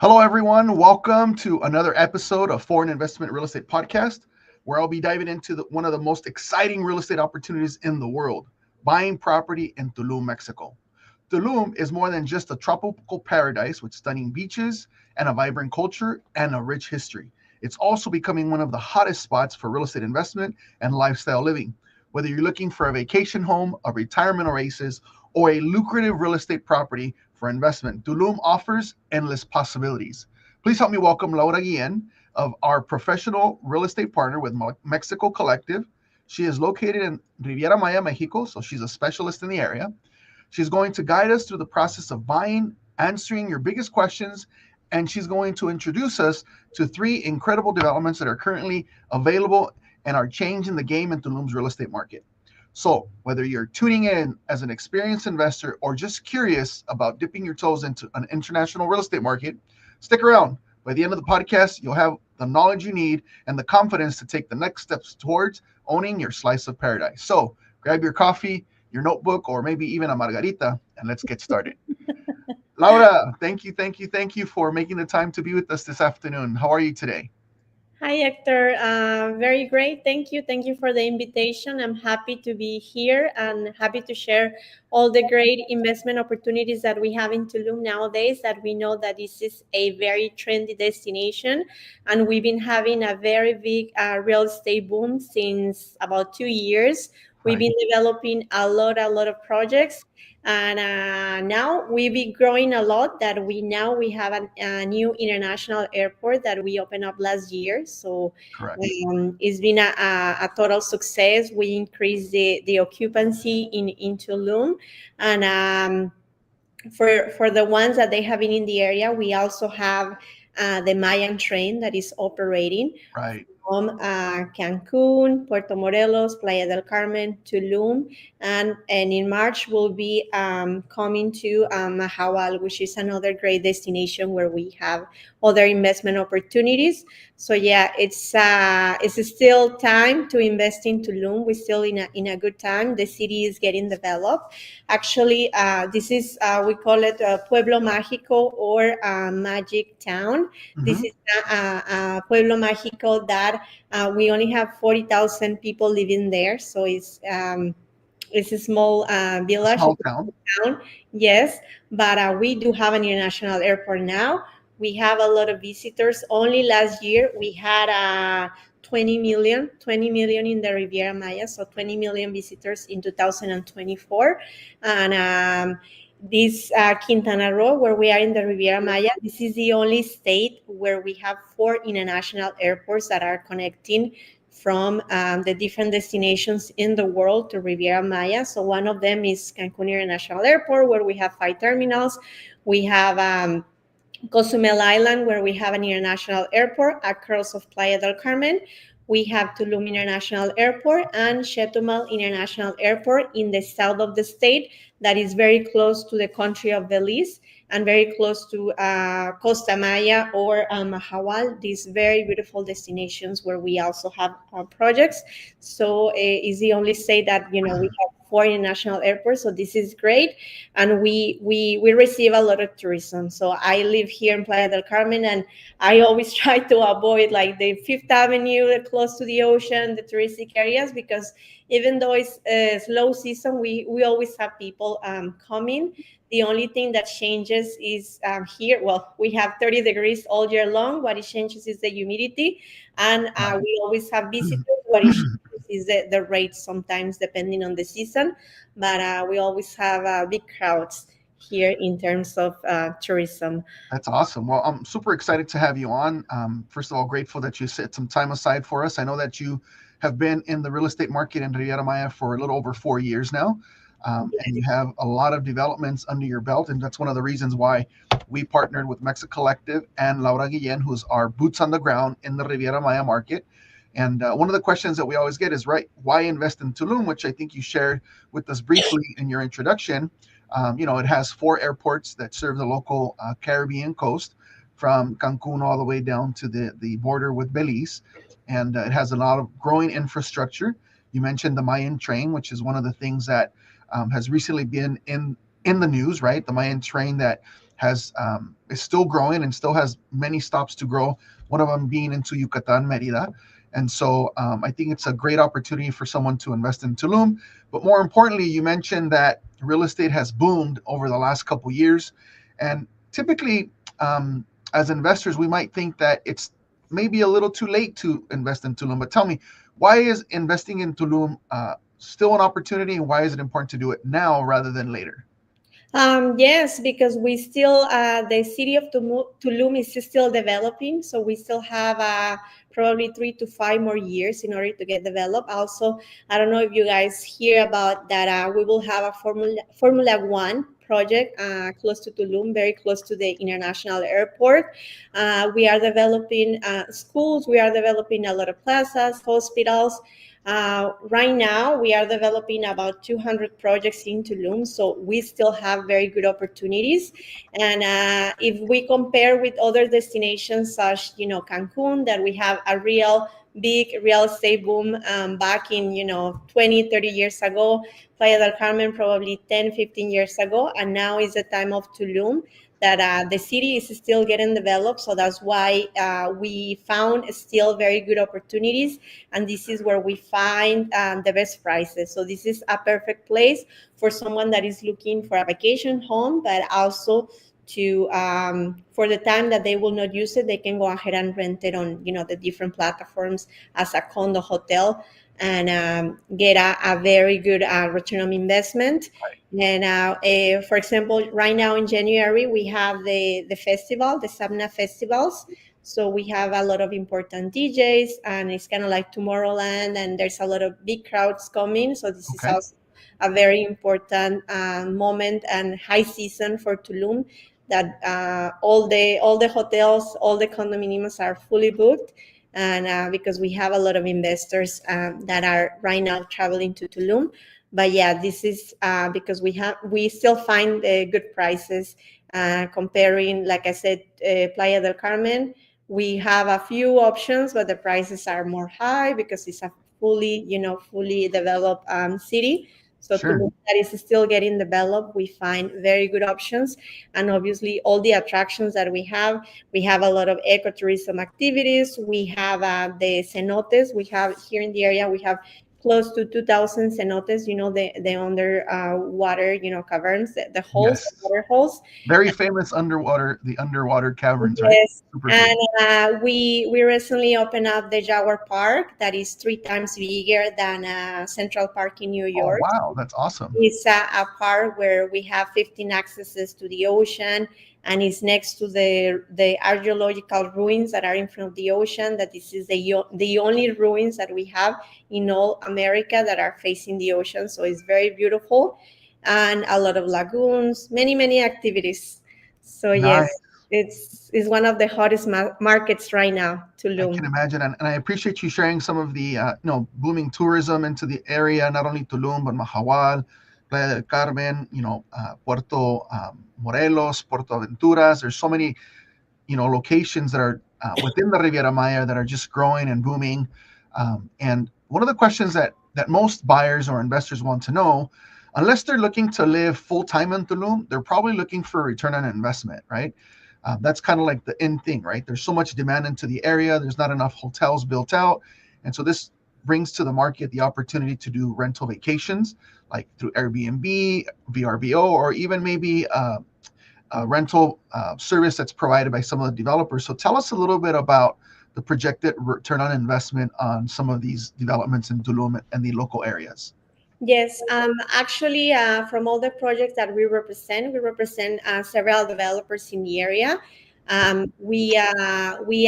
Hello, everyone. Welcome to another episode of Foreign Investment Real Estate Podcast, where I'll be diving into one of the most exciting real estate opportunities in the world, buying property in Tulum, Mexico. Tulum is more than just a tropical paradise with stunning beaches and a vibrant culture and a rich history. It's also becoming one of the hottest spots for real estate investment and lifestyle living. Whether you're looking for a vacation home, a retirement oasis, or a lucrative real estate property for investment, Tulum offers endless possibilities. Please help me welcome Laura Guillen of our professional real estate partner with Mexico Collective. She is located in Riviera Maya, Mexico, so she's a specialist in the area. She's going to guide us through the process of buying, answering your biggest questions, and she's going to introduce us to three incredible developments that are currently available and are changing the game in Tulum's real estate market. So, whether you're tuning in as an experienced investor or just curious about dipping your toes into an international real estate market, stick around. By the end of the podcast, you'll have the knowledge you need and the confidence to take the next steps towards owning your slice of paradise. So, grab your coffee, your notebook, or maybe even a margarita, and let's get started. Laura, thank you for making the time to be with us this afternoon. How are you today? Hi, Hector. Very great. Thank you. Thank you for the invitation. I'm happy to be here and happy to share all the great investment opportunities that we have in Tulum nowadays, that we know that this is a very trendy destination. And we've been having a very big real estate boom since about 2 years. We've Right. been developing a lot of projects, and now we be growing a lot. That we have a new international airport that we opened up last year. So Correct. it's been a total success. We increased the occupancy in Tulum, and for the ones that they have been in the area, we also have the Mayan train that is operating Right. from Cancun, Puerto Morelos, Playa del Carmen, Tulum, and in March we'll be coming to Mahahual, which is another great destination where we have other investment opportunities. So yeah, it's still time to invest in Tulum. We're still in a good time. The city is getting developed. Actually, this is we call it Pueblo Mágico or Magic Town. This Mm-hmm. is Pueblo Mágico that we only have 40,000 people living there. So it's a small A village, small town. town, yes, but we do have an international airport now. We have a lot of visitors. Only last year we had 20 million in the Riviera Maya, so 20 million visitors in 2024. And this Quintana Roo, where we are in the Riviera Maya, this is the only state where we have four international airports that are connecting from the different destinations in the world to Riviera Maya. So one of them is Cancun International Airport, where we have 5 terminals. We have Cozumel Island, where we have an international airport across of Playa del Carmen. We have Tulum International Airport and Chetumal International Airport in the south of the state that is very close to the country of Belize and very close to Costa Maya or Mahahual, these very beautiful destinations where we also have projects. So it's the only state that, we have four international airports. So this is great, and we receive a lot of tourism. So I live here in Playa del Carmen, and I always try to avoid like the Fifth Avenue, close to the ocean, the touristic areas, because even though it's a slow season, we always have people coming. The only thing that changes is here. Well, we have 30 degrees all year long. What it changes is the humidity, and Right. we always have visitors. What it changes is the rate sometimes depending on the season, but we always have big crowds here in terms of tourism. That's awesome. Well, I'm super excited to have you on. First of all, grateful that you set some time aside for us. I know that you have been in the real estate market in Riviera Maya for a little over 4 years now, and you have a lot of developments under your belt. And that's one of the reasons why we partnered with Mexico Collective and Laura Guillen, who's our boots on the ground in the Riviera Maya market. And one of the questions that we always get is, right, why invest in Tulum, which I think you shared with us briefly in your introduction. It has four airports that serve the local Caribbean coast from Cancun all the way down to the border with Belize. And it has a lot of growing infrastructure. You mentioned the Mayan train, which is one of the things that has recently been in the news, right? The Mayan train that is still growing and still has many stops to grow. One of them being into Yucatan, Merida. And so I think it's a great opportunity for someone to invest in Tulum. But more importantly, you mentioned that real estate has boomed over the last couple years. And typically, as investors, we might think that it's maybe a little too late to invest in Tulum. But tell me, why is investing in Tulum still an opportunity, and why is it important to do it now rather than later? Yes, because we still, the city of Tulum is still developing. So we still have probably 3 to 5 more years in order to get developed. Also, I don't know if you guys hear about that. We will have a Formula One project close to Tulum, very close to the international airport. We are developing schools. We are developing a lot of plazas, hospitals. Right now, we are developing about 200 projects in Tulum, so we still have very good opportunities. And if we compare with other destinations, such Cancun, that we have a big real estate boom back in 20, 30 years ago. Playa del Carmen probably 10, 15 years ago, and now is the time of Tulum that the city is still getting developed. So that's why we found still very good opportunities, and this is where we find the best prices. So this is a perfect place for someone that is looking for a vacation home, but also to for the time that they will not use it, they can go ahead and rent it on the different platforms as a condo hotel, and get a very good return on investment. And for example, right now in January, we have the festival, the Sabna festivals. So we have a lot of important DJs, and it's kind of like Tomorrowland, and there's a lot of big crowds coming. So this is Okay. also a very important moment and high season for Tulum. That all the hotels, all the condominiums are fully booked, and because we have a lot of investors that are right now traveling to Tulum. But yeah, this is because we still find good prices comparing, like I said, Playa del Carmen. We have a few options, but the prices are more high because it's a fully developed city. So Sure. Tulum, that is still getting developed, we find very good options. And obviously all the attractions that we have a lot of ecotourism activities. We have the cenotes. We have here in the area, we have close to 2,000 cenotes, the underwater, caverns, the holes, the Yes. water holes. Very famous the underwater caverns, right? Yes, Super and famous. we recently opened up the Jaguar Park, that is 3 times bigger than Central Park in New Oh, York. wow, that's awesome. It's a park where we have 15 accesses to the ocean, and it's next to the archaeological ruins that are in front of the ocean. That this is the only ruins that we have in all America that are facing the ocean. So it's very beautiful, and a lot of lagoons, many activities. So Nice. yes, it's one of the hottest markets right now, I can Tulum. imagine, and I appreciate you sharing some of the booming tourism into the area, not only Tulum but Mahahual, Playa del Carmen, Puerto Morelos, Puerto Aventuras. There's so many locations that are within the Riviera Maya that are just growing and booming. And one of the questions that most buyers or investors want to know, unless they're looking to live full time in Tulum, they're probably looking for a return on investment, right? That's kind of like the end thing, right? There's so much demand into the area. There's not enough hotels built out. And so this brings to the market the opportunity to do rental vacations, like through Airbnb, VRBO, or even maybe rental service that's provided by some of the developers. So tell us a little bit about the projected return on investment on some of these developments in Tulum and the local areas. Yes, actually, from all the projects that we represent several developers in the area. We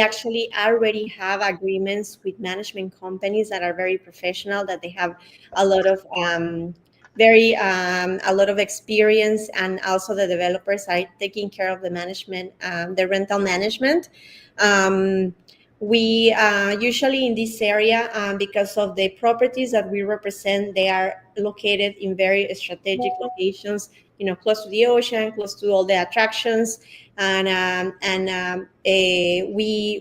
actually already have agreements with management companies that are very professional, that they have a lot of a lot of experience, and also the developers are taking care of the management, the rental management. Um, we usually in this area, because of the properties that we represent, they are located in very strategic locations, close to the ocean, close to all the attractions.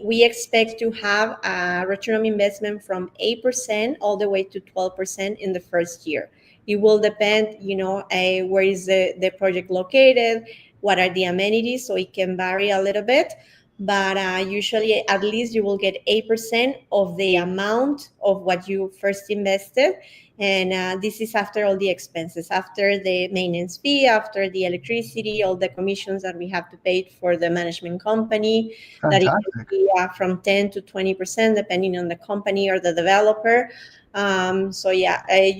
We expect to have a return on investment from 8% all the way to 12% in the first year. It will depend, where is the project located, what are the amenities, so it can vary a little bit. But usually, at least you will get 8% of the amount of what you first invested. And this is after all the expenses, after the maintenance fee, after the electricity, all the commissions that we have to pay for the management company. That it can Fantastic. be from 10 to 20%, depending on the company or the developer. So yeah,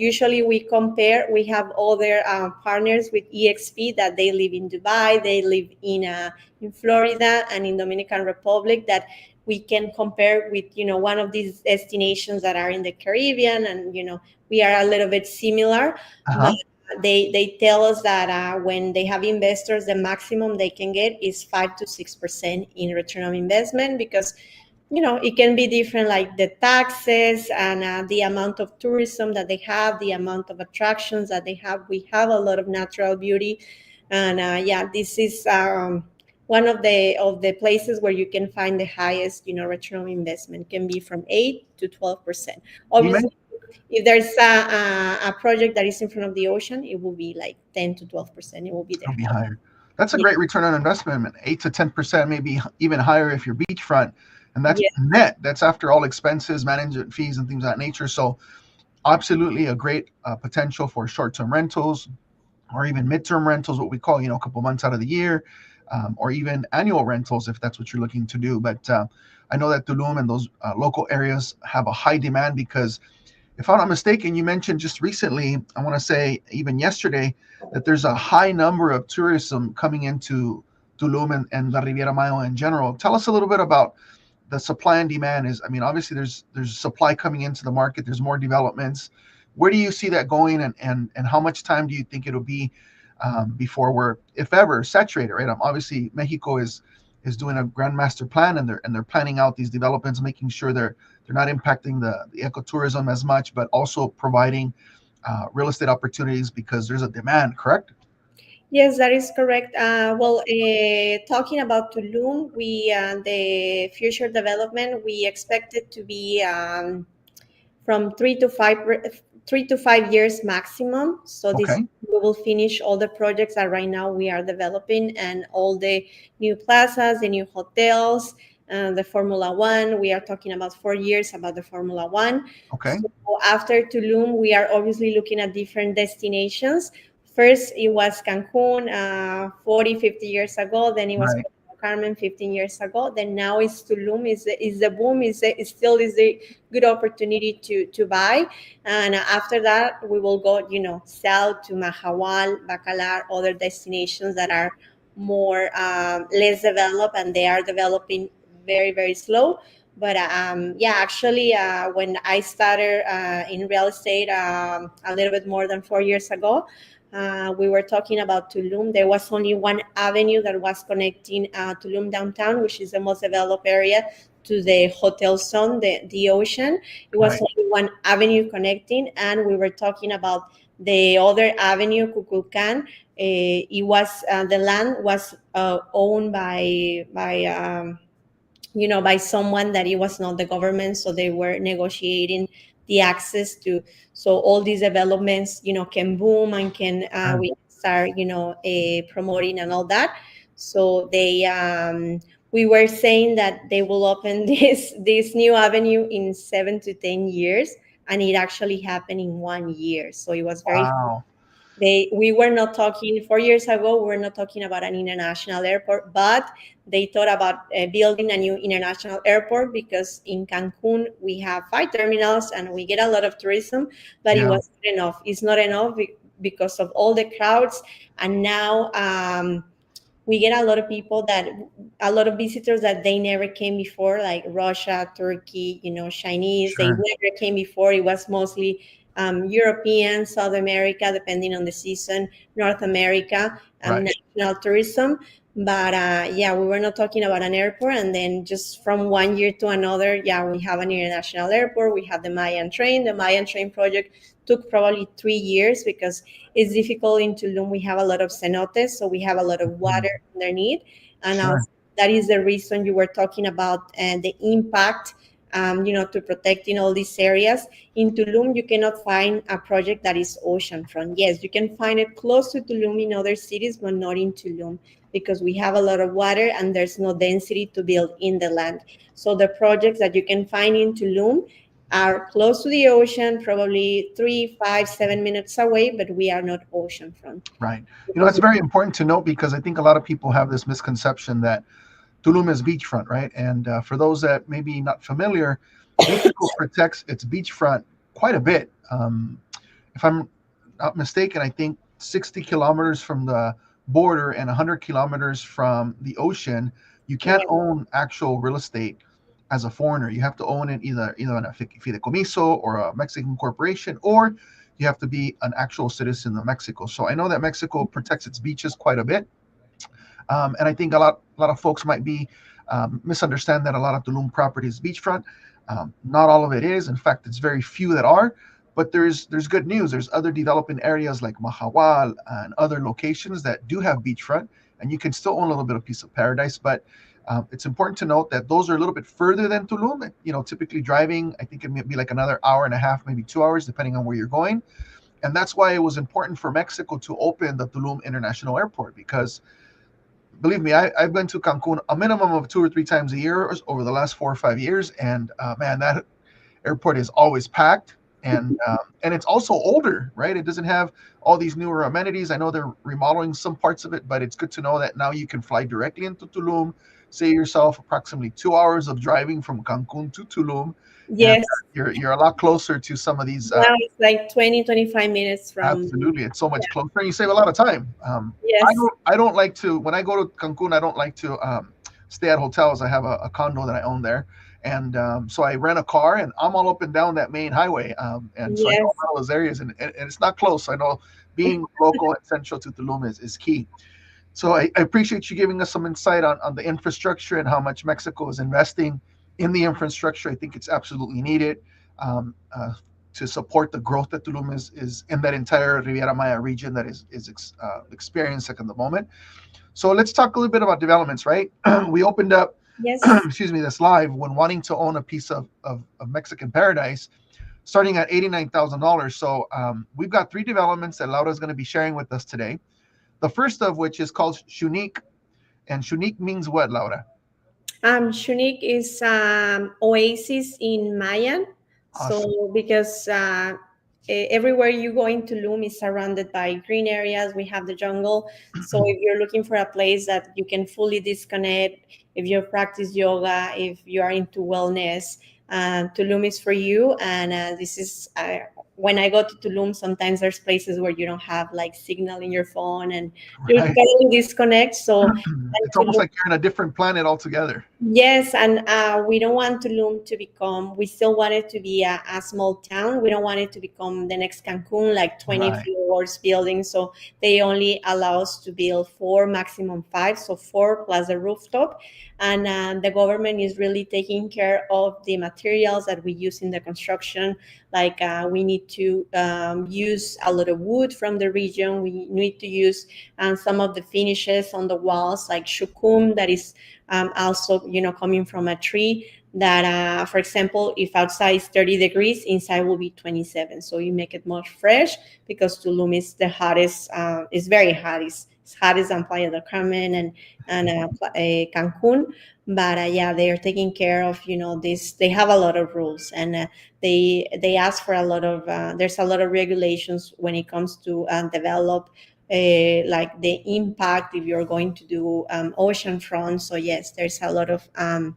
usually we compare. We have other partners with EXP that they live in Dubai, they live in Florida, and in Dominican Republic, that we can compare with, one of these destinations that are in the Caribbean, and we are a little bit similar. But Uh-huh. they tell us that when they have investors, the maximum they can get is 5 to 6% in return on investment, because it can be different, like the taxes and the amount of tourism that they have, the amount of attractions that they have. We have a lot of natural beauty, and yeah, this is one of the places where you can find the highest return on investment. Can be from 8 to 12%. You Obviously, mentioned if there's a project that is in front of the ocean, it will be like 10 to 12%. It will be the it'll be highest. higher. That's a Yeah. great return on investment, 8 to 10%, maybe even higher if you're beachfront. And that's Yeah. net. That's after all expenses, management fees, and things of that nature. So absolutely a great potential for short-term rentals or even midterm rentals, what we call, a couple months out of the year, or even annual rentals if that's what you're looking to do. But I know that Tulum and those local areas have a high demand because, if I'm not mistaken, you mentioned just recently, I want to say even yesterday, that there's a high number of tourism coming into Tulum and the Riviera Maya in general. Tell us a little bit about the supply and demand. Is I mean, obviously there's supply coming into the market. There's more developments. Where do you see that going, and how much time do you think it'll be before we're, if ever, saturated? Right. Obviously, Mexico is doing a grand master plan, and they're planning out these developments, making sure they're not impacting the ecotourism as much, but also providing real estate opportunities because there's a demand. Correct. Yes, that is correct. Well, talking about Tulum, the future development, we expect it to be from 3 to 5 years maximum. So this Okay. we will finish all the projects that right now we are developing, and all the new plazas, the new hotels, the Formula One. We are talking about 4 years about the Formula One. Okay. So after Tulum, we are obviously looking at different destinations. First, it was Cancun 40, 50 years ago. Then it was Right. Carmen 15 years ago. Then now it's Tulum. Is the boom? Is still is the good opportunity to buy. And after that, we will go, south to Mahahual, Bacalar, other destinations that are more less developed, and they are developing very, very slow. But yeah, actually, when I started in real estate a little bit more than 4 years ago, we were talking about Tulum. There was only one avenue that was connecting Tulum downtown, which is the most developed area, to the hotel zone, the ocean. It was Right. only one avenue connecting, and we were talking about the other avenue, Kukulkan. It was the land was owned by someone that it was not the government, so they were negotiating the access to, so all these developments can boom, and can Sure. we start promoting and all that. So we were saying that they will open this new avenue in 7 to 10 years, and it actually happened in 1 year. So it was very, Wow. we were not talking 4 years ago, we were not talking about an international airport, but they thought about building a new international airport, because in Cancun we have 5 terminals and we get a lot of tourism, but it Yeah. wasn't enough. It's not enough because of all the crowds. And now we get a lot of people that, a lot of visitors that they never came before, like Russia, Turkey, Chinese. They Sure. never came before. It was mostly European, South America, depending on the season, North America, Right. national tourism. But yeah, we were not talking about an airport. And then just from 1 year to another, yeah, we have an international airport. We have the Mayan train. The Mayan train project took probably 3 years, because it's difficult in Tulum. We have a lot of cenotes, so we have a lot of Mhm. water underneath. And Sure. also, that is the reason you were talking about the impact, to protecting all these areas. In Tulum, you cannot find a project that is oceanfront. Yes, you can find it close to Tulum in other cities, but not in Tulum, because we have a lot of water and there's no density to build in the land. So the projects that you can find in Tulum are close to the ocean, probably 3, 5, 7 minutes away, but we are not oceanfront. Right. Because It's very important to note because I think a lot of people have this misconception that Tulum is beachfront, right? And for those that may be not familiar, Mexico protects its beachfront quite a bit. If I'm not mistaken, I think 60 kilometers from the border and 100 kilometers from the ocean, you can't yeah, own actual real estate as a foreigner. You have to own it either in a fideicomiso or a Mexican corporation, or you have to be an actual citizen of Mexico. So I know that Mexico protects its beaches quite a bit. And I think a lot of folks might be misunderstand that a lot of Tulum property is beachfront. Not all of it is. In fact, it's very few that are. But there's good news. There's other developing areas like Mahawal and other locations that do have beachfront, and you can still own a little bit of piece of paradise. But it's important to note that those are a little bit further than Tulum. Typically driving, I think it may be like another hour and a half, maybe 2 hours, depending on where you're going. And that's why it was important for Mexico to open the Tulum International Airport, because believe me, I've been to Cancun a minimum of 2 or 3 times a year over the last 4 or 5 years, and man, that airport is always packed, and it's also older, right? It doesn't have all these newer amenities. I know they're remodeling some parts of it, but it's good to know that now you can fly directly into Tulum. Save yourself approximately 2 hours of driving from Cancun to Tulum, and yes. you're a lot closer to some of these. Now it's like 20, 25 minutes from. Absolutely, it's so much Yeah. closer, and you save a lot of time. Yes. I don't like to when I go to Cancun. I don't like to stay at hotels. I have a condo that I own there, and so I rent a car, and I'm all up and down that main highway, and so I know Yes. all those areas, and it's not close. I know being local and central to Tulum is key. So I appreciate you giving us some insight on the infrastructure and how much Mexico is investing in the infrastructure. I think it's absolutely needed um, uh, to support the growth that Tulum is in that entire Riviera Maya region that is experiencing at the moment. So let's talk a little bit about developments, right? We opened up, Yes. excuse me, this live when wanting to own a piece of Mexican paradise, starting at $89,000. So we've got three developments that Laura is going to be sharing with us today. The first of which is called Shunique. And Shunique means what, Laura? Shunik is oasis in Mayan. Awesome. So because everywhere you go in Tulum is surrounded by green areas, we have the jungle. So if you're looking for a place that you can fully disconnect, if you practice yoga, if you are into wellness, Tulum is for you. And this is when I go to Tulum, sometimes there's places where you don't have like signal in your phone and you Right. totally disconnect. So and It's almost Tulum. like you're in a different planet altogether. Yes, and we don't want Tulum to become, we still want it to be a small town. We don't want it to become the next Cancun, like 20 Right. floors building. So they only allow us to build four, maximum five, so four plus the rooftop. And the government is really taking care of the materials that we use in the construction. Like we need to use a lot of wood from the region. We need to use some of the finishes on the walls, like shukum, that is also coming from a tree that for example, if outside is 30 degrees, inside will be 27, so you make it more fresh because Tulum is the hottest, it's very hot, it's hottest than Playa del Carmen and Cancun. But yeah, they are taking care of this. They have a lot of rules, and they ask for a lot of there's a lot of regulations when it comes to develop like the impact if you're going to do ocean front. So yes, there's a lot And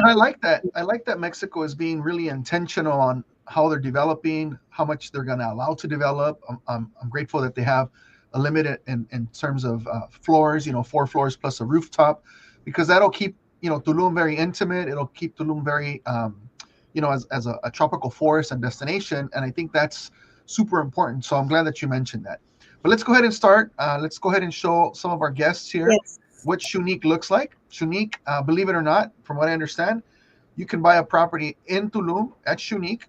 I like that. I like that Mexico is being really intentional on how they're developing, how much they're going to allow to develop. I'm grateful that they have a limit in terms of floors, 4 floors plus a rooftop, because that'll keep, Tulum very intimate. It'll keep Tulum very, as a tropical forest and destination. And I think that's super important. So I'm glad that you mentioned that. But let's go ahead and start. Let's go ahead and show some of our guests here yes. what Shunique looks like. Shunique, believe it or not, from what I understand, you can buy a property in Tulum at Shunique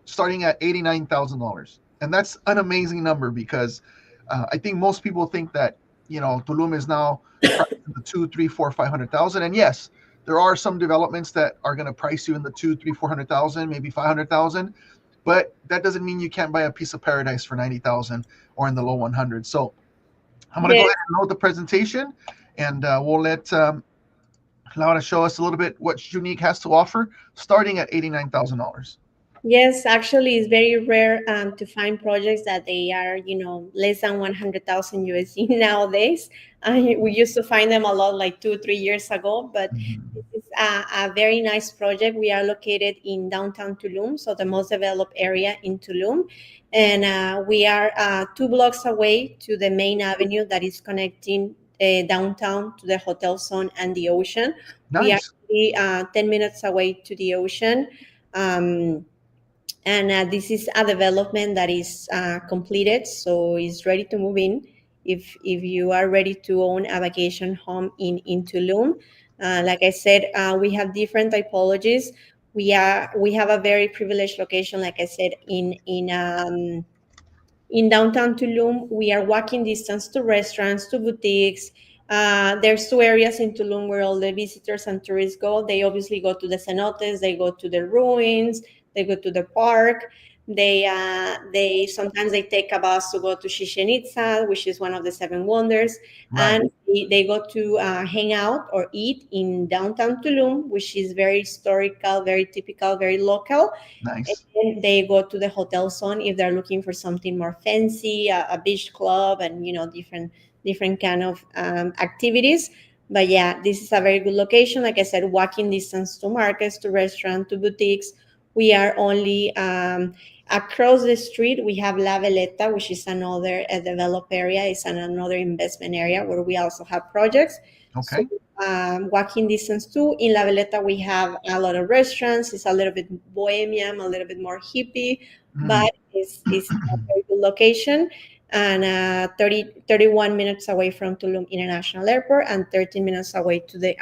starting at $89,000. And that's an amazing number because I think most people think that, Tulum is now priced in the two, three, four, 500,000. And yes, there are some developments that are going to price you in the two, three, 400,000, maybe 500,000. But that doesn't mean you can't buy a piece of paradise for 90,000 or in the low 100s. So I'm going to go Yes. ahead and load the presentation, and we'll let Laura show us a little bit what Unique has to offer, starting at $89,000. Yes, actually, it's very rare to find projects that they are, less than 100,000 USD nowadays. We used to find them a lot like 2, 3 years ago, but Mhm. this is a very nice project. We are located in downtown Tulum, so the most developed area in Tulum. And we are 2 blocks away to the main avenue that is connecting downtown to the hotel zone and the ocean. We are Nice, 10 minutes away to the ocean. And this is a development that is completed, so it's ready to move in. If you are ready to own a vacation home in Tulum, like I said, we have different typologies. We have a very privileged location, like I said, in downtown Tulum. We are walking distance to restaurants, to boutiques. There's 2 areas in Tulum where all the visitors and tourists go. They obviously go to the cenotes, they go to the ruins, they go to the park. They sometimes they take a bus to go to Chichen Itza, which is one of the seven wonders, right? and they go to hang out or eat in downtown Tulum, which is very historical, very typical, very local. Nice. And they go to the hotel zone if they're looking for something more fancy, a beach club, and different kind of activities. But yeah, this is a very good location. Like I said, walking distance to markets, to restaurants, to boutiques. We are only across the street. We have La Veleta, which is another developed area. It's another investment area where we also have projects. So Okay. walking distance too. In La Veleta, we have a lot of restaurants. It's a little bit bohemian, a little bit more hippie, Mm. but it's a very good location. And 31 minutes away from Tulum International Airport and 13 minutes away to the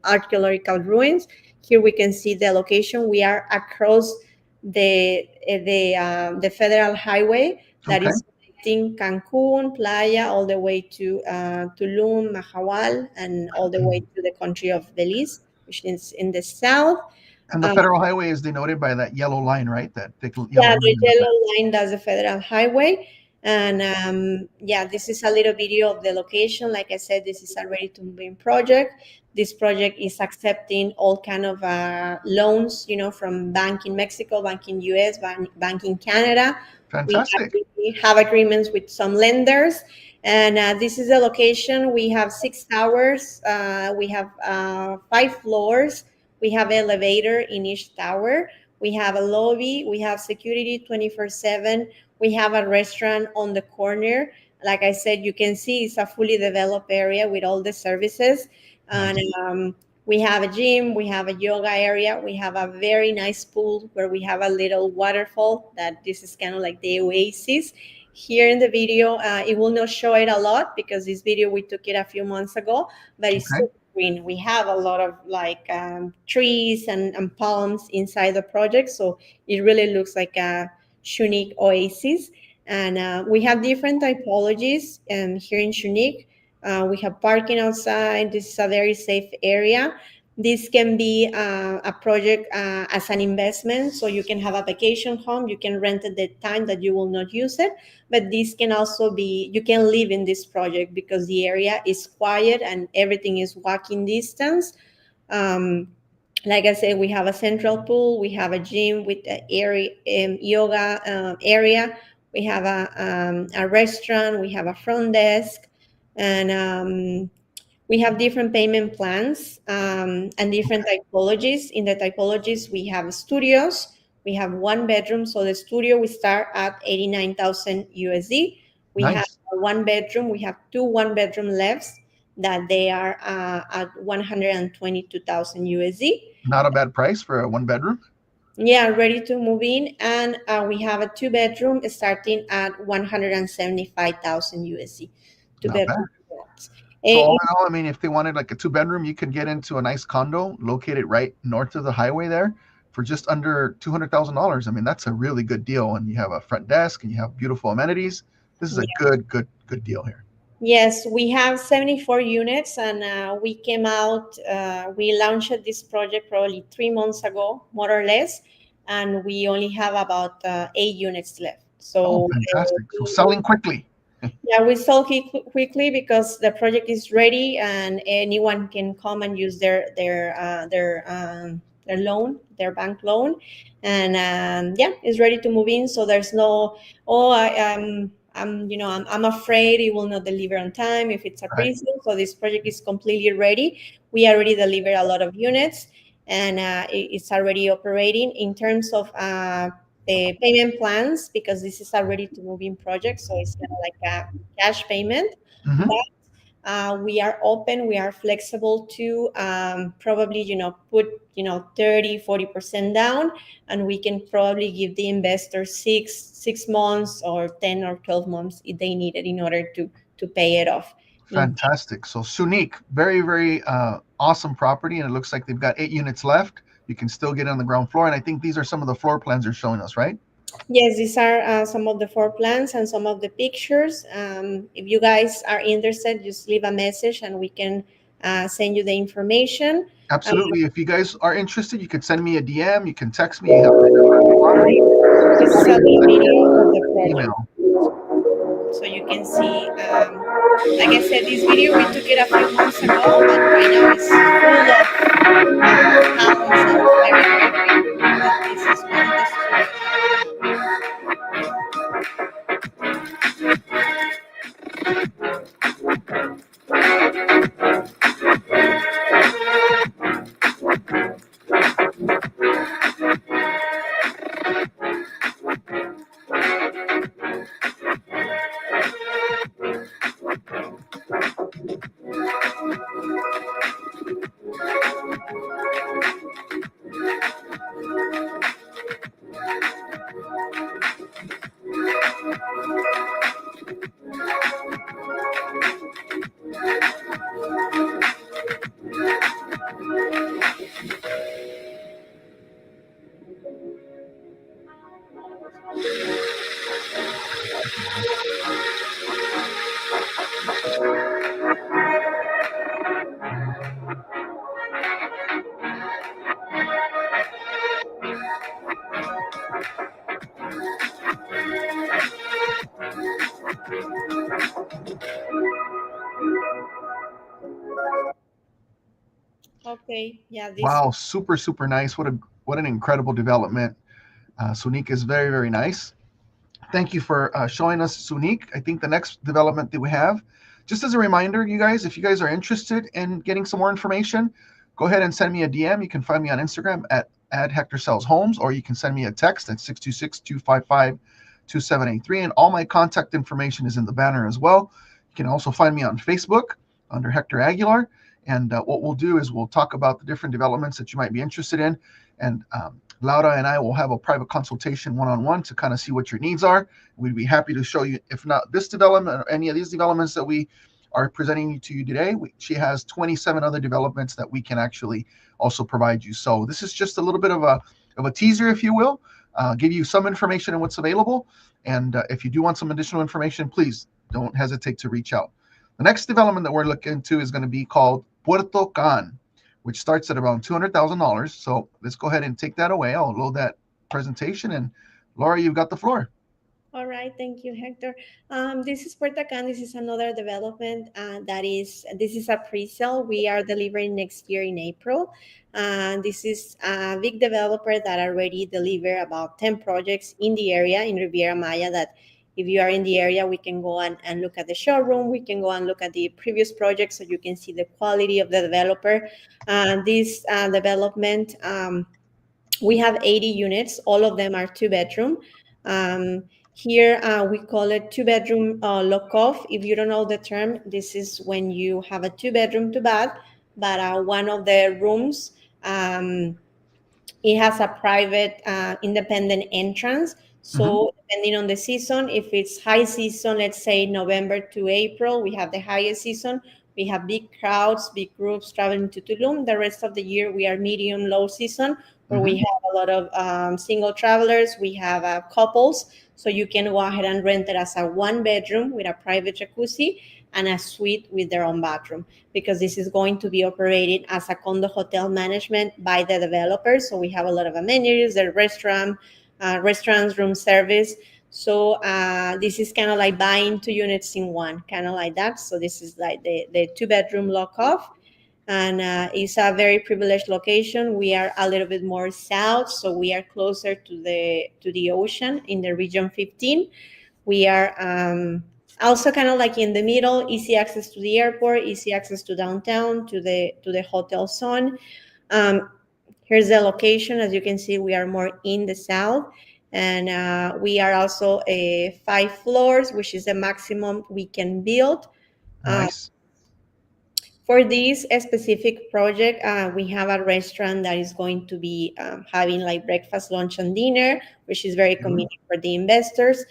archaeological ruins. Here we can see the location. We are across the federal highway that Okay. is connecting Cancun, Playa, all the way to Tulum, Mahahual, and all the way to the country of Belize, which is in the south. And the Uh, federal highway is denoted by that yellow line, right? That thick yellow yeah, line the in the back. yellow line does the federal highway. And yeah, this is a little video of the location. Like I said, this is a ready to move in project. This project is accepting all kind of loans, from Bank in Mexico, Bank in US, Bank in Canada. We Fantastic. actually have agreements with some lenders. And this is the location. We have 6 towers. We have 5 floors. We have elevator in each tower. We have a lobby. We have security 24/7. We have a restaurant on the corner. Like I said, you can see it's a fully developed area with all the services. And Nice. we have a gym. We have a yoga area. We have a very nice pool where we have a little waterfall that this is kind of like the oasis. Here in the video, it will not show it a lot because this video we took it a few months ago, but it's Okay. super green. We have a lot of like trees and palms inside the project, so it really looks like a unique oasis. And we have different typologies here in Shunique. We have parking outside. This is a very safe area. This can be a project as an investment, so you can have a vacation home. You can rent at the time that you will not use it, but this can also be you can live in this project because the area is quiet and everything is walking distance. um, like I said, we have a central pool, we have a gym with a area, yoga area, we have a restaurant, we have a front desk, and we have different payment plans and different typologies. In the typologies, we have studios. We have one bedroom. So the studio we start at 89,000 USD. We have Nice. a one bedroom. We have two one-bedroom lefts that they are at 122,000 USD. Not a bad price for a one bedroom. Yeah, ready to move in. And we have a two-bedroom starting at 175,000 USD. Two Not bedroom bad. flats. So all Eh, in all, I mean, if they wanted like a two bedroom, you could get into a nice condo located right north of the highway there for just under $200,000. I mean, that's a really good deal. And you have a front desk and you have beautiful amenities. This is a good deal here. Yes, we have 74 units, and we came out, we launched this project probably 3 months ago, more or less, and we only have about 8 units left. Oh, So fantastic. So selling quickly. Yeah, we sold it quickly because the project is ready and anyone can come and use their loan, their bank loan, and yeah, it's ready to move in. So there's no, oh, I'm afraid it will not deliver on time if it's a Right. pre-sale. So this project is completely ready. We already delivered a lot of units, and it's already operating. In terms of the payment plans, because this is a ready to move in project, so it's kind of like a cash payment. Hmm. But we are open, we are flexible to probably, put, 30-40% down, and we can probably give the investor 6 months or 10 or 12 months if they need it in order to pay it off. In Fantastic. So Sunique, very, very awesome property, and it looks like they've got 8 units left. You can still get on the ground floor, and I think these are some of the floor plans they're showing us, right? Yes, these are some of the floor plans and some of the pictures. If you guys are interested, just leave a message and we can send you the information. Uh, Absolutely. If you guys are interested, you can send me a DM, you can text me, you have my number at the bottom, this is or a you can little send me video of the an project. email. So you can see, like I said, this video, we took it a few months ago, but right now it's full of homes and very, very beautiful. But this is one of the studios that we have. Okay, yeah, this. Wow, super, super nice. What an incredible development. Sunique is very, very nice. Thank you for showing us Sunique. I think the next development that we have, just as a reminder, you guys, if you guys are interested in getting some more information, go ahead and send me a DM. You can find me on Instagram at Hector Sells Homes, or you can send me a text at 626-255-2783. And all my contact information is in the banner as well. You can also find me on Facebook under Hector Aguilar. And what we'll do is we'll talk about the different developments that you might be interested in. And Laura and I will have a private consultation one-on-one to kind of see what your needs are. We'd be happy to show you, if not this development or any of these developments that we are presenting to you today. She has 27 other developments that we can actually also provide you. So this is just a little bit of a teaser, if you will, give you some information on what's available. And if you do want some additional information, please don't hesitate to reach out. The next development that we're looking into is going to be called Puerto Can, which starts at around $200,000. So let's go ahead and take that away. I'll load that presentation. And Laura, you've got the floor. All right, thank you, Hector. This is Puerto Can. This is another development this is a pre-sale. We are delivering next year in April. This is a big developer that already delivered about 10 projects in the area in Riviera Maya. That if you are in the area, we can go and look at the showroom. We can go and look at the previous projects so you can see the quality of the developer. This development. We have 80 units. All of them are two-bedroom. Um, Here, we call it two-bedroom lock-off. If you don't know the term, this is when you have a two-bedroom, two-bath, but one of the rooms, it has a private independent entrance. Mm-hmm. So depending on the season, if it's high season, let's say November to April, we have the highest season. We have big crowds, big groups traveling to Tulum. The rest of the year, we are medium low season, where Mm-hmm. we have a lot of single travelers. We have couples, so you can go ahead and rent it as a one bedroom with a private jacuzzi and a suite with their own bathroom, because this is going to be operated as a condo hotel management by the developer. So we have a lot of amenities, the restaurants, room service. So this is kind of like buying two units in one, kind of like that. So this is like the two-bedroom lock-off, and it's a very privileged location. We are a little bit more south, so we are closer to the ocean in the region 15. We are also kind of like in the middle, easy access to the airport, easy access to downtown, to the hotel zone. Um, Here's the location. As you can see, we are more in the south, and we are also 5 floors, which is the maximum we can build. Uh, Nice. for this specific project, we have a restaurant that is going to be having like breakfast, lunch, and dinner, which is very Mhm. convenient for the investors.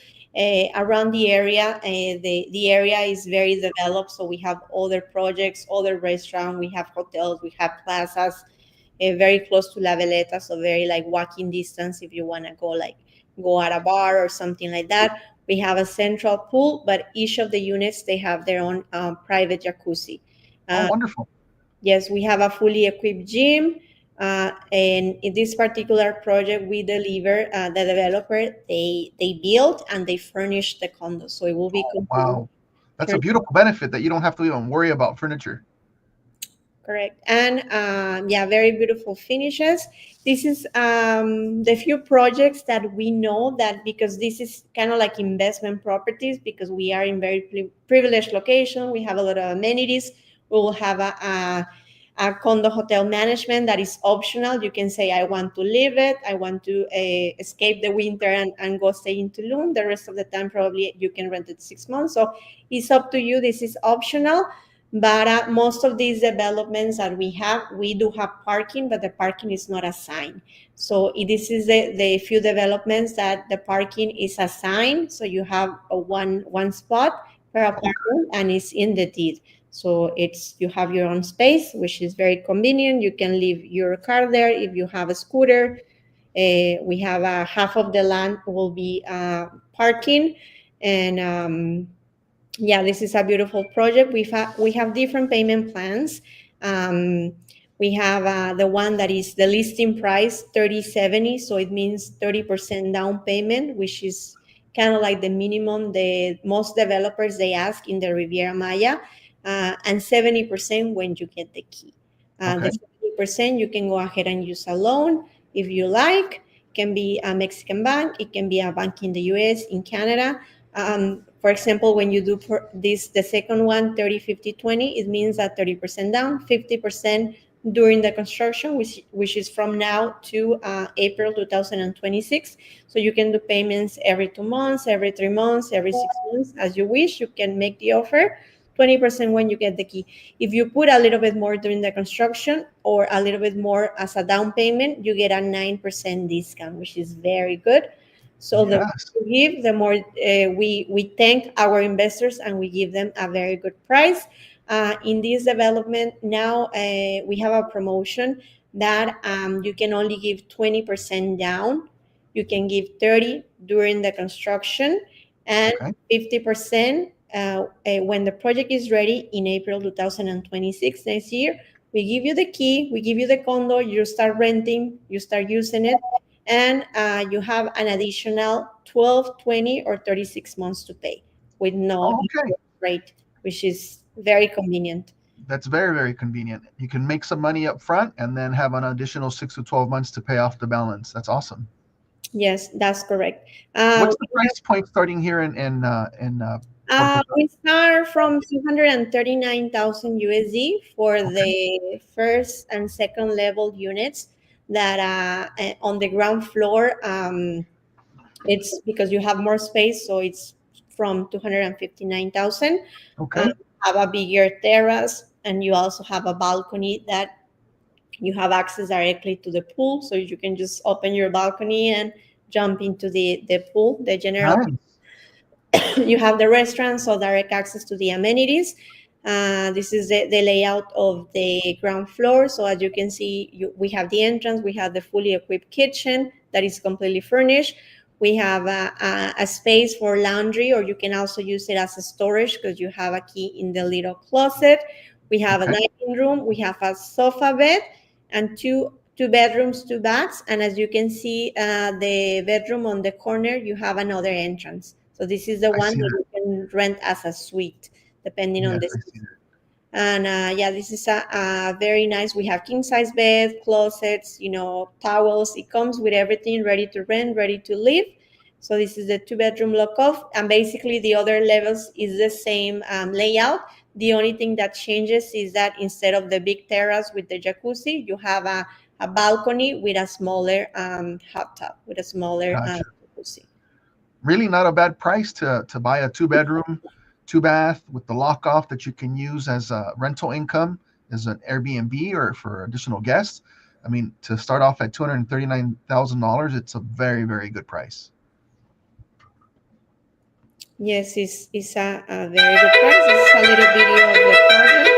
Around the area, the area is very developed, so we have other projects, other restaurants, we have hotels, we have plazas, very close to La Veleta, so very like walking distance if you want to go at a bar or something like that. We have a central pool, but each of the units they have their own private jacuzzi. Oh, Uh, wonderful. yes, we have a fully equipped gym. And in this particular project, we deliver the developer. They build and they furnish the condo, so it will be Oh, completely wow. That's a furnished. beautiful benefit that you don't have to even worry about furniture. Correct. And yeah, very beautiful finishes. This is the few projects that we know that because this is kind of like investment properties because we are in very privileged location. We have a lot of amenities. We will have a condo hotel management that is optional. You can say, I want to live it. I want to escape the winter and go stay in Tulum. The rest of the time, probably you can rent it 6 months. So it's up to you. This is optional. But most of these developments that we do have parking, but the parking is not assigned. So this is the few developments that the parking is assigned. So you have a one spot per apartment, and it's in the deed. So it's you have your own space, which is very convenient. You can leave your car there if you have a scooter. We have half of the land will be parking, and yeah, this is a beautiful project. We have different payment plans. Um, we have the one that is the listing price 3070, so it means 30% down payment, which is kind of like the minimum the most developers they ask in the Riviera Maya, and 70% when you get the key. The Okay. 70% you can go ahead and use a loan if you like. It can be a Mexican bank, it can be a bank in the US, in Canada. For example, when you do this, the second one, 30, 50, 20, it means that 30% down, 50% during the construction, which is from now to April 2026. So you can do payments every 2 months, every 3 months, every 6 months, as you wish. You can make the offer. 20% when you get the key. If you put a little bit more during the construction or a little bit more as a down payment, you get a 9% discount, which is very good. So the more Yes. you give, the more we thank our investors and we give them a very good price. In this development now, we have a promotion that you can only give 20% down. You can give 30 during the construction and Okay. 50% when the project is ready in April 2026 next year. We give you the key, we give you the condo, you start renting, you start using it, and you have an additional 12, 20, or 36 months to pay with no Oh, okay. interest rate, which is very convenient. That's very, very convenient. You can make some money up front and then have an additional 6 to 12 months to pay off the balance. That's awesome. Yes, that's correct. What's the price point starting here in Puerto We Rico? start from 239,000 USD for Okay. the first and second level units that on the ground floor. It's because you have more space, so it's from 259,000. Okay. Have a bigger terrace, and you also have a balcony that you have access directly to the pool, so you can just open your balcony and jump into the pool, the general. Nice. You have the restaurant, so direct access to the amenities. This is the layout of the ground floor. So as you can see, we have the entrance, we have the fully equipped kitchen that is completely furnished. We have a space for laundry, or you can also use it as a storage because you have a key in the little closet. We have a Okay. dining room, we have a sofa bed, and two two bedrooms, two baths, and as you can see, the bedroom on the corner, you have another entrance. So this is the I one see that that. you can rent as a suite, depending on Yes, the I season. see that. And yeah, this is a very nice. We have king size bed, closets, towels. It comes with everything ready to rent, ready to live. So this is the two-bedroom lock-off, and basically the other levels is the same layout. The only thing that changes is that instead of the big terrace with the jacuzzi, you have a balcony with a smaller hot tub, with a smaller Gotcha. jacuzzi. Really not a bad price to buy a two bedroom, two bath with the lock off that you can use as a rental income as an Airbnb or for additional guests. I mean, to start off at $239,000, it's a very, very good price. Yes, it's a very good price. This is a little video of the project.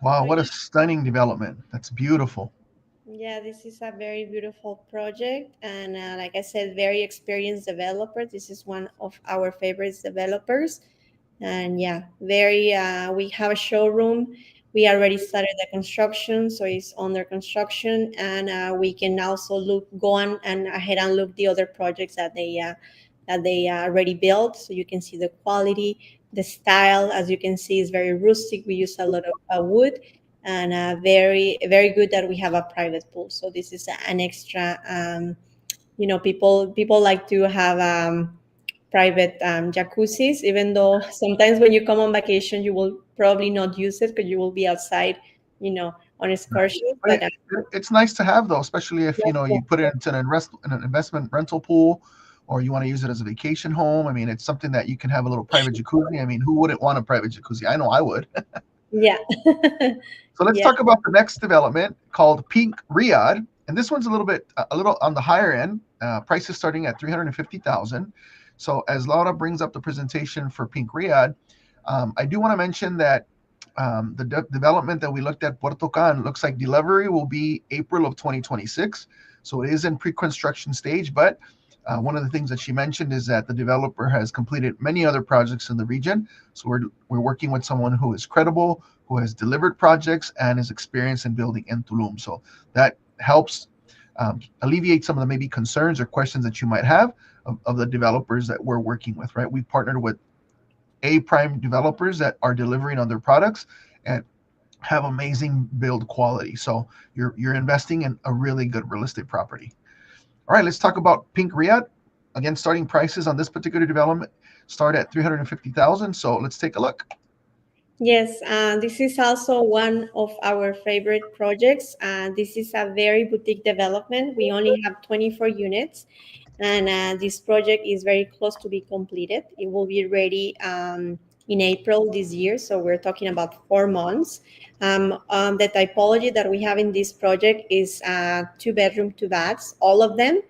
Wow, So what a yeah, stunning development. That's beautiful. yeah, this is a very beautiful project, and like I said, very experienced developer. This is one of our favorite developers, and yeah, very. We have a showroom. We already started the construction, so it's under construction, and we can also go on and ahead and look the other projects that they already built, so you can see the quality, the style. As you can see, is very rustic. We use a lot of wood, and very very good that we have a private pool. So this is an extra. People like to have private jacuzzis, even though sometimes when you come on vacation, you will probably not use it because you will be outside, on Right. excursions. But But it's nice to have though, especially if yeah, you put it into an investment rental pool, or you want to use it as a vacation home. I mean, it's something that you can have a little private jacuzzi. I mean, who wouldn't want a private jacuzzi? I know I would. yeah, So let's yeah. talk about the next development called Pink Riyadh, and this one's a little on the higher end. Prices starting at 350,000. So as Laura brings up the presentation for Pink Riyadh, I do want to mention that the development that we looked at, Puerto Can, looks like delivery will be April of 2026. So it is in pre-construction stage, but one of the things that she mentioned is that the developer has completed many other projects in the region. So we're working with someone who is credible, who has delivered projects, and is experienced in building in Tulum. So that helps alleviate some of the maybe concerns or questions that you might have of the developers that we're working with, right? We've partnered with A prime developers that are delivering on their products and have amazing build quality. So you're investing in a really good real estate property. All right, let's talk about Pink Riyadh. Again, starting prices on this particular development start at 350,000. So let's take a look. Yes, this is also one of our favorite projects. This is a very boutique development. We only have 24 units, and this project is very close to be completed. It will be ready in April this year, so we're talking about 4 months. The typology that we have in this project is two bedroom, two baths, all of them.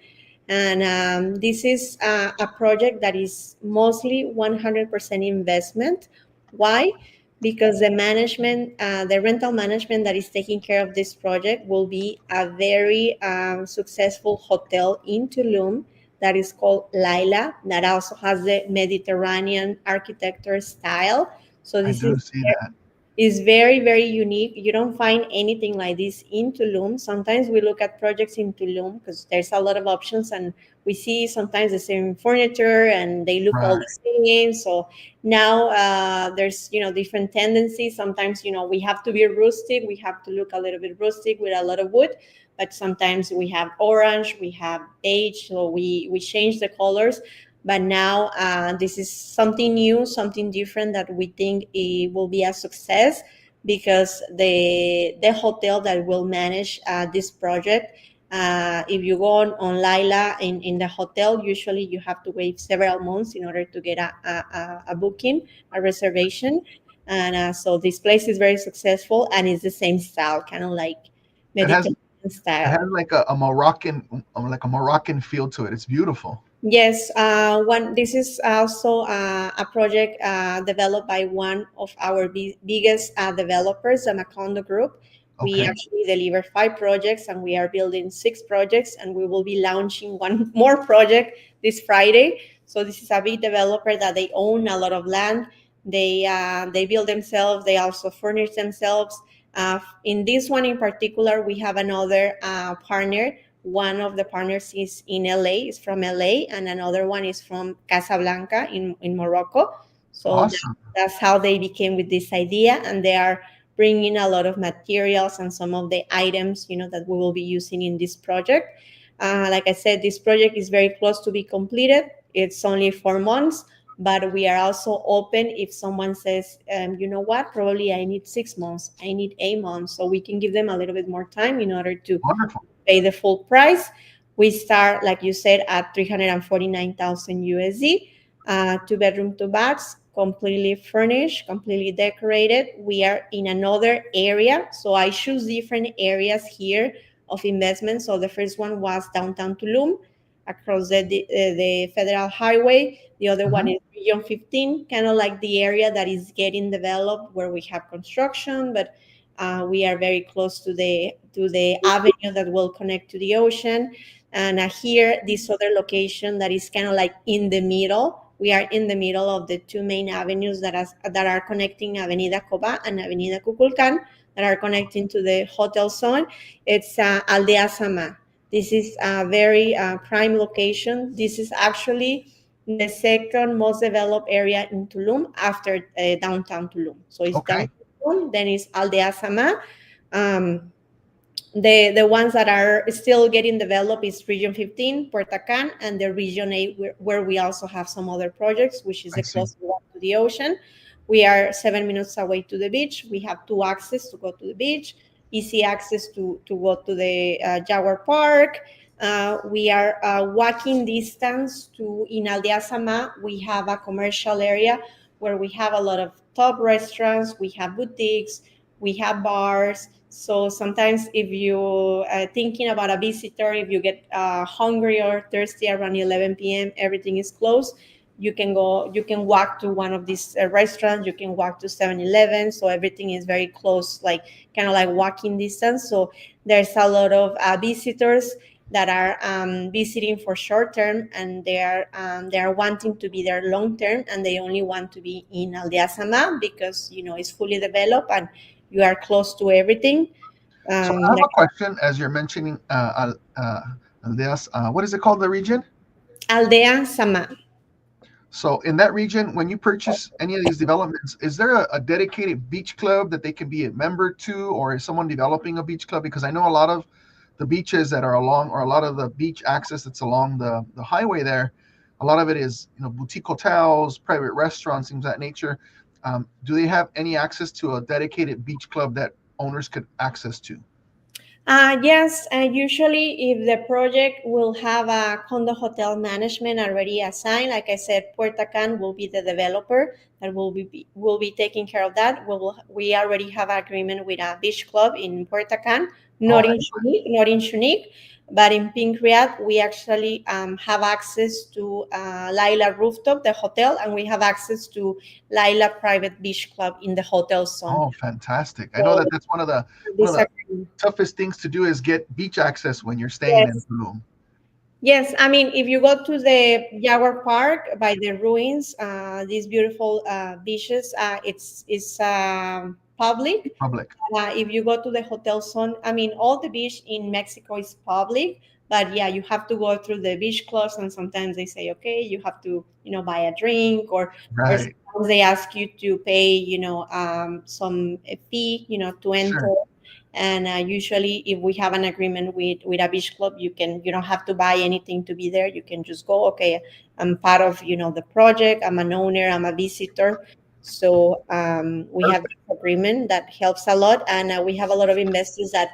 And this is a project that is mostly 100% investment. Why? Because the rental management that is taking care of this project will be a very successful hotel in Tulum that is called Laila, that also has the Mediterranean architecture style. So I this is do see that. is very, very unique. You don't find anything like this in Tulum. Sometimes we look at projects in Tulum because there's a lot of options, and we see sometimes the same furniture and they look all Right. the same. So now there's, different tendencies. Sometimes, we have to be rustic. We have to look a little bit rustic with a lot of wood. But sometimes we have orange, we have beige, so we change the colors. But now this is something new, something different that we think it will be a success, because the hotel that will manage this project, if you go on Laila in the hotel, usually you have to wait several months in order to get a booking, a reservation. And so this place is very successful, and it's the same style, kind of like It has Mediterranean it style. has like a Moroccan feel to it. It's beautiful. Yes, one. This is also a project developed by one of our biggest developers, the Macondo Group. We Okay. actually deliver 5 projects, and we are building 6 projects, and we will be launching one more project this Friday. So this is a big developer that they own a lot of land. They build themselves. They also furnish themselves. In this one in particular, we have another partner. One of the partners is in LA, is from LA, and another one is from Casablanca in Morocco. So Awesome. that's how they became with this idea, and they are bringing a lot of materials and some of the items, that we will be using in this project. Like I said, this project is very close to be completed. It's only 4 months, but we are also open if someone says, you know what, probably I need 6 months, I need 8 months, so we can give them a little bit more time in order to Wonderful. pay the full price. We start, like you said, at 349,000 USD, 2 bedroom, 2 baths, completely furnished, completely decorated. We are in another area, so I choose different areas here of investment. So the first one was downtown Tulum, across the federal highway. The other one Hmm. is Region 15, kind of like the area that is getting developed, where we have construction, but we are very close to the avenue that will connect to the ocean. And here, this other location that is kind of like in the middle. We are in the middle of the 2 main avenues that are connecting Avenida Coba and Avenida Kukulkan, that are connecting to the hotel zone. It's Aldea Sama. This is a very prime location. This is actually the second most developed area in Tulum after downtown Tulum. So it's Okay. downtown Tulum, then it's Aldea Sama. Um, the ones that are still getting developed is Region 15, Puerto Can, and the Region 8, where we also have some other projects, which is I the see. closest one to the ocean. We are 7 minutes away to the beach. We have 2 access to go to the beach, easy access to go to the Jaguar Park. We are walking distance to in Aldea Sama. We have a commercial area where we have a lot of top restaurants. We have boutiques. We have bars. So sometimes, if you are thinking about a visitor, if you get hungry or thirsty around 11 p.m., everything is closed. You can walk to one of these restaurants. You can walk to 7-Eleven. So everything is very close, like kind of like walking distance. So there's a lot of visitors that are visiting for short term, and they are wanting to be there long term, and they only want to be in Aldea Sama because it's fully developed and you are close to everything. So I have a Like question as you're mentioning Aldeas. What is it called, the region? Aldea Sama. So in that region, when you purchase any of these developments, is there a dedicated beach club that they can be a member to, or is someone developing a beach club? Because I know a lot of the beaches that are along, or a lot of the beach access that's along the highway there, a lot of it is boutique hotels, private restaurants, things of that nature. Do they have any access to a dedicated beach club that owners could access to? Yes, usually if the project will have a condo hotel management already assigned, like I said, Puerto Can will be the developer that will be taking care of that. We already have an agreement with a beach club in Puerto Can, Oh, not in Shunique, but in Pink Riad, we actually have access to Laila Rooftop, the hotel, and we have access to Laila Private Beach Club in the hotel zone. oh, fantastic! I know So that that's one of this the agreement. toughest things to do is get beach access when you're staying in Yes. Tulum. Yes, I mean, if you go to the Jaguar Park by the ruins, these beautiful beaches, it's public. Public. If you go to the hotel zone, I mean, all the beach in Mexico is public, but yeah, you have to go through the beach clubs, and sometimes they say, okay, you have to, buy a drink, or Right. sometimes they ask you to pay, some fee, to enter. Sure. And usually, if we have an agreement with a beach club, you don't have to buy anything to be there. You can just go. Okay, I'm part of the project. I'm an owner. I'm a visitor. So we have Perfect. this agreement that helps a lot, and we have a lot of investors that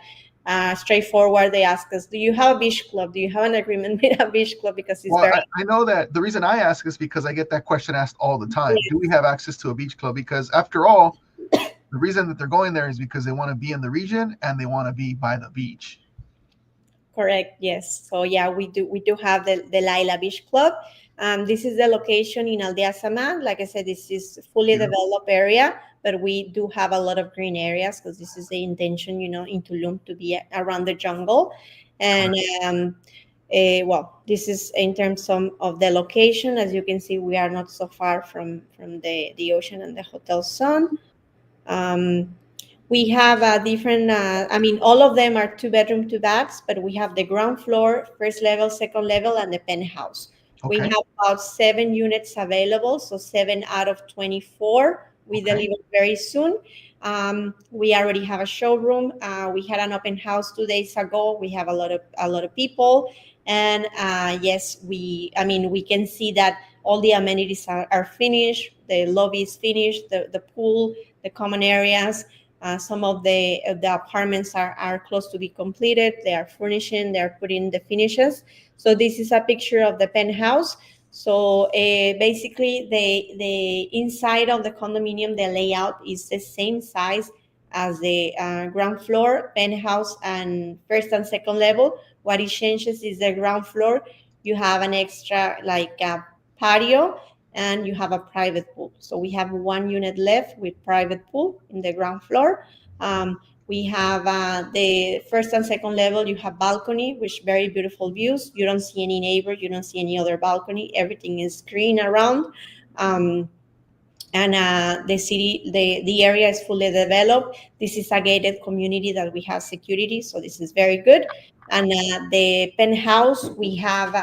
straightforward. They ask us, "Do you have a beach club? Do you have an agreement with a beach club?" Because it's Well, very I know that the reason I ask is because I get that question asked all the time. Do we have access to a beach club? Because after all, the reason that they're going there is because they want to be in the region and they want to be by the beach. correct. Yes. So yeah, we do have the Laila Beach Club. This is the location in Aldea Sama. Like I said, this is fully Beautiful. developed area, but we do have a lot of green areas because this is the intention, in Tulum to be around the jungle. And Correct. well, this is in terms of the location. As you can see, we are not so far from the ocean and the hotel zone. Um, we have a different, I mean, all of them are two bedroom, two baths, but we have the ground floor, first level, second level, and the penthouse. We Okay. have about 7 units available, so 7 out of 24. We Okay. deliver very soon. We already have a showroom. We had an open house 2 days ago. We have a lot of people, and yes, I mean, we can see that all the amenities are finished. The lobby is finished. The pool, the common areas. Some of the apartments are close to be completed. They are furnishing. They are putting the finishes. So this is a picture of the penthouse. So basically, the inside of the condominium, the layout is the same size as the ground floor, penthouse, and first and second level. What it changes is the ground floor. You have an extra like patio, and you have a private pool. So we have 1 unit left with private pool in the ground floor. We have the first and second level. You have balcony, which very beautiful views. You don't see any neighbor. You don't see any other balcony. Everything is green around. Um, and the area is fully developed. This is a gated community that we have security, so this is very good. And the penthouse, we have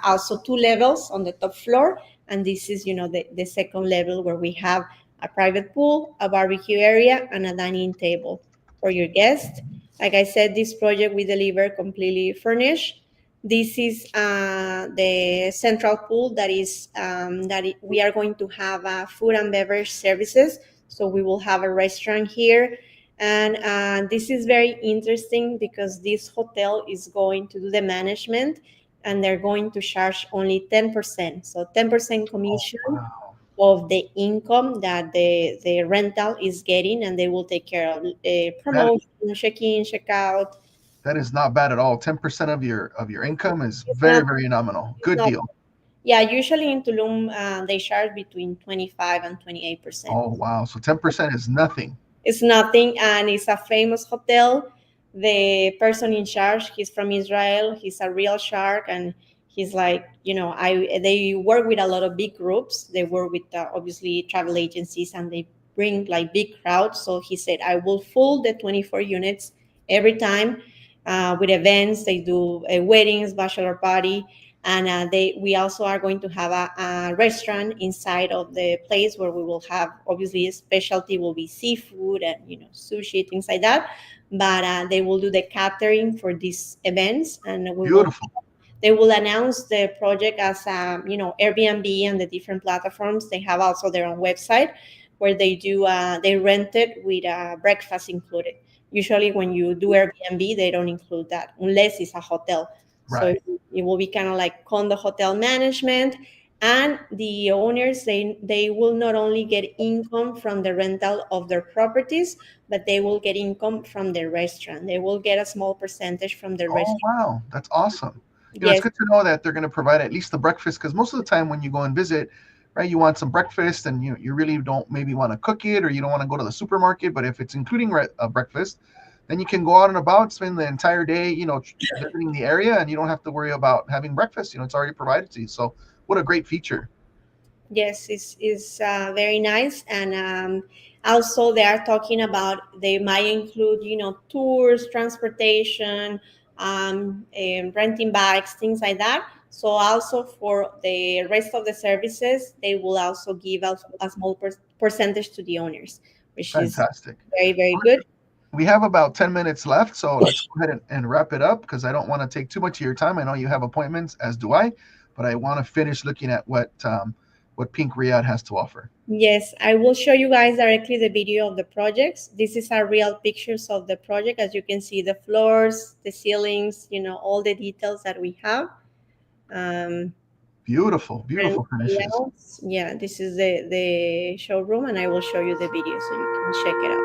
also 2 levels on the top floor, and this is the second level where we have a private pool, a barbecue area, and a dining table for your guests. Like I said, this project we deliver completely furnished. This is the central pool we are going to have food and beverage services. So we will have a restaurant here. And this is very interesting because this hotel is going to do the management, and they're going to charge only 10%. So 10% Oh, commission wow. of the income that the rental is getting, and they will take care of That promotion, check-in, check-out. that is not bad at all. 10% of your income is It's very, not, very nominal. it's Good not deal. Yeah, usually in Tulum, they charge between 25 and 28%. Oh, wow. So 10% is nothing. It's nothing, and it's a famous hotel. The person in charge, he's from Israel. He's a real shark, and he's like, I. They work with a lot of big groups. They work with obviously travel agencies, and they bring like big crowds. So he said, I will full the 24 units every time with events. They do weddings, bachelor party, and we also are going to have a restaurant inside of the place where we will have, obviously, a specialty will be seafood and sushi, things like that. But they will do the catering for these events, and Beautiful. they will announce the project as Airbnb and the different platforms. They have also their own website where they rent it with breakfast included. Usually when you do Airbnb, they don't include that unless it's a hotel. So Right. it will be kind of like condo hotel management, and the owners, they will not only get income from the rental of their properties, but they will get income from the restaurant. They will get a small percentage from the Oh, restaurant. wow. That's awesome. It's Yes. good to know that they're going to provide at least the breakfast because most of the time when you go and visit, right, you want some breakfast and you really don't maybe want to cook it or you don't want to go to the supermarket. But if it's including breakfast, then you can go out and about, spend the entire day, visiting the area, and you don't have to worry about having breakfast. It's already provided to you. So, what a great feature. Yes, it's very nice. And Also, they are talking about they might include, tours, transportation, and renting bikes, things like that. So also for the rest of the services, they will also give us a small percentage to the owners, which is Fantastic. very, very good. We have about 10 minutes left, so let's go ahead and wrap it up because I don't want to take too much of your time. I know you have appointments, as do I, but I want to finish looking at what Pink Riyadh has to offer. Yes, I will show you guys directly the video of the projects. This is our real pictures of the project. As you can see, the floors, the ceilings, all the details that we have. Um, Beautiful, and beautiful finishes. else, yeah, this is the showroom, and I will show you the video so you can check it out.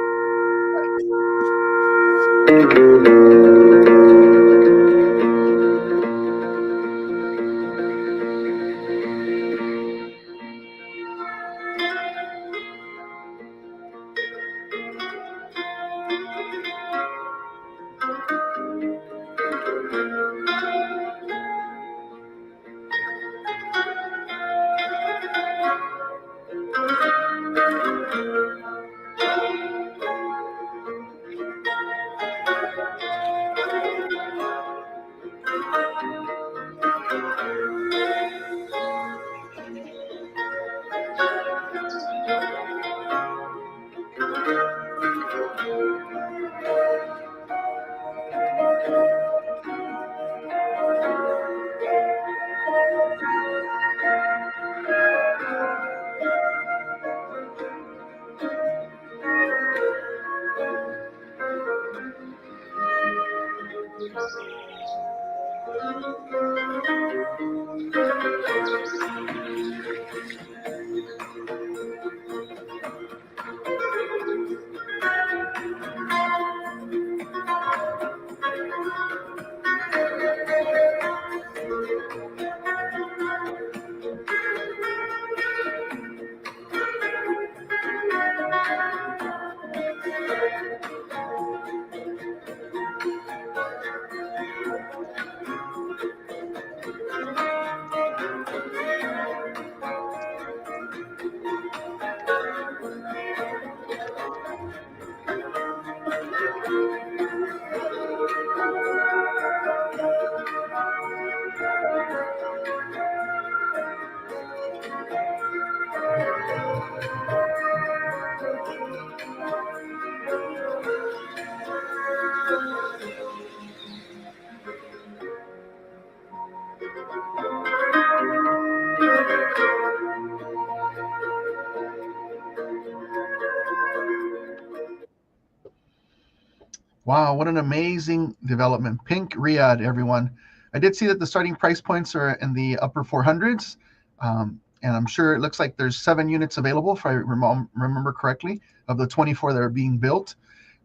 Wow, what an amazing development. Pink Riyadh, everyone. I did see that the starting price points are in the upper 400s. And I'm sure it looks like there's 7 units available, if I remember correctly, of the 24 that are being built.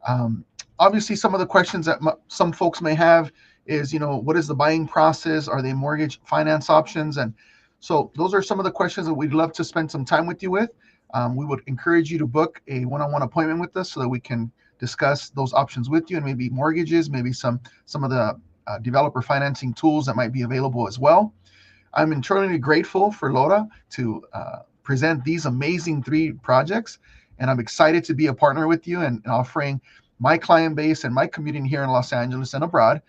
Um, Obviously, some of the questions that some folks may have is, what is the buying process? Are they mortgage finance options? And so those are some of the questions that we'd love to spend some time with you with. We would encourage you to book a one-on-one appointment with us so that we can discuss those options with you, and maybe mortgages, maybe some of the developer financing tools that might be available as well. I'm eternally grateful for Laura to present these amazing 3 projects, and I'm excited to be a partner with you and offering my client base and my community here in Los Angeles and abroad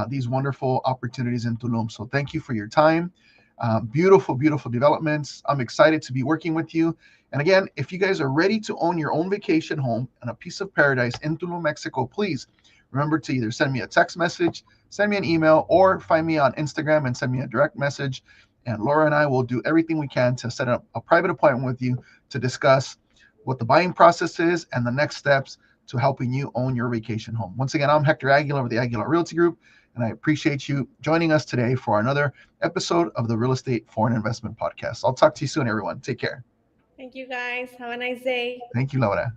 these wonderful opportunities in Tulum. So thank you for your time. Beautiful, beautiful developments. I'm excited to be working with you. And again, if you guys are ready to own your own vacation home and a piece of paradise in Tulum, Mexico, please remember to either send me a text message, send me an email, or find me on Instagram and send me a direct message. And Laura and I will do everything we can to set up a private appointment with you to discuss what the buying process is and the next steps to helping you own your vacation home. Once again, I'm Hector Aguilar of the Aguilar Realty Group, and I appreciate you joining us today for another episode of the Real Estate Foreign Investment Podcast. I'll talk to you soon, everyone. Take care. Thank you, guys. Have a nice day. Thank you, Laura.